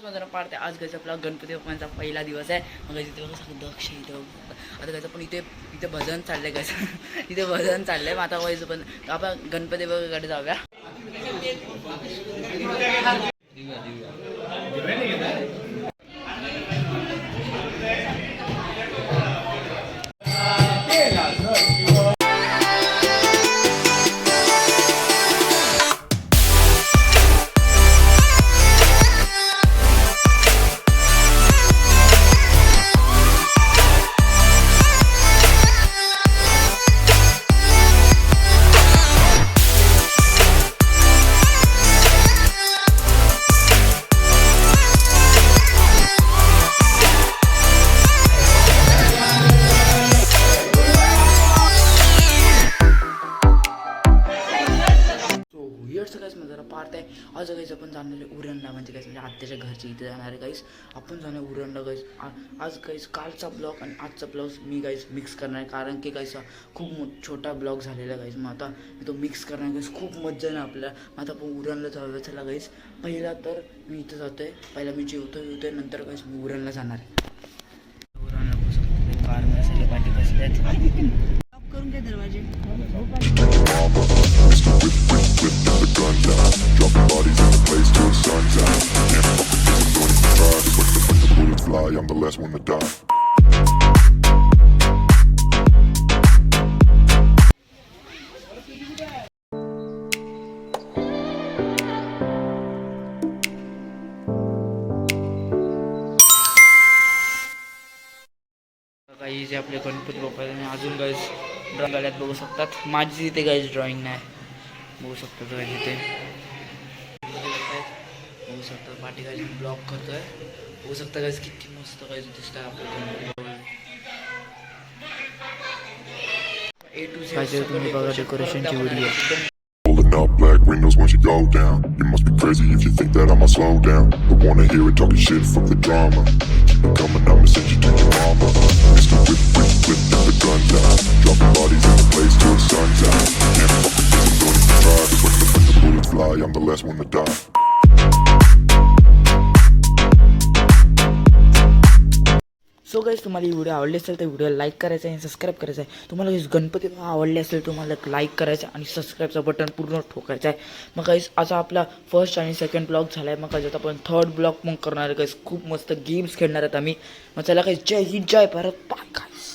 माझा पाडते आज गायचं आपला गणपती बाप्पांचा पहिला दिवस आहे. मग इथे बघा सगळं दक्ष इथं आता गायचं पण इथे भजन चाललंय गायचं इथे भजन चाललंय. मग आता व्हायचं पण आपण गणपती बाप्पाकडे जाऊया. गाईस जरा पार्ट आहे आज गाईस आपण जाणार आहे उरणला. म्हणजे गाईस म्हणजे आत्याच्या घरची इथे जाणार आहे गाईस. आपण जाणार उरणला गाईस. आज गाईस कालचा ब्लॉग आणि आजचा ब्लॉग मी गाईस मिक्स करणार आहे. कारण की गाईस खूप छोटा ब्लॉग झालेला गाईस. मग आता मी तो मिक्स करणार गाईस. खूप मजा आहे ना आपल्याला. मग आता आपण उरणला जाऊया. चला गाईस पहिला तर मी इथं जातोय. पहिला मी जेवतोय नंतर गाईस मी उरणला जाणार आहे. उरणला बसतो कार सगळे पाठी बसल्यात. करून घ्या दरवाजे. I'm the last one to die. काही जे आपले गणपती बाप्पा अजून गाईस ड्रॉइंग बघू शकतात. माझी तिथे गाईस ड्रॉइंग नाही बघू शकतात गाईस इथे बघू शकता. पाठी गाईस ब्लॉग करतोय बघू शकता गाईस किती मस्त गाईस दिसत आहे आपलं. ए टू झेड तुम्ही बघा डेकोरेशनची video. Pulling up black windows once you go down. You must be crazy if you think that I'ma slow down. Don't wanna hear it talking shit from the drama. Keep it coming, I'ma send you to your mama. Mr. Whip, whip, whip, get the guns out. Dropping bodies in the place till the sun's out. Can't fuck with this, don't even try. Cause when the bullets fly, I'm the last one to die. So guys तुम्हाला ही video आवडली असेल तर व्हिडिओला like करायचं आहे आणि subscribe करायचं आहे. तुम्हाला गाईस गणपती आवडले असेल तुम्हाला लाईक करायचं आणि सबस्क्राईबचं बटन पूर्ण ठोकायचं आहे. मग गाईस आता आपला फर्स्ट आणि सेकंड ब्लॉग झाला आहे. मग गाईस आता आपण थर्ड ब्लॉग मग करणार आहे गाईस. खूप मस्त गेम्स खेळणार आहेत आम्ही. मग चला गाईस जय हिंद जय भारत बाय गाईस.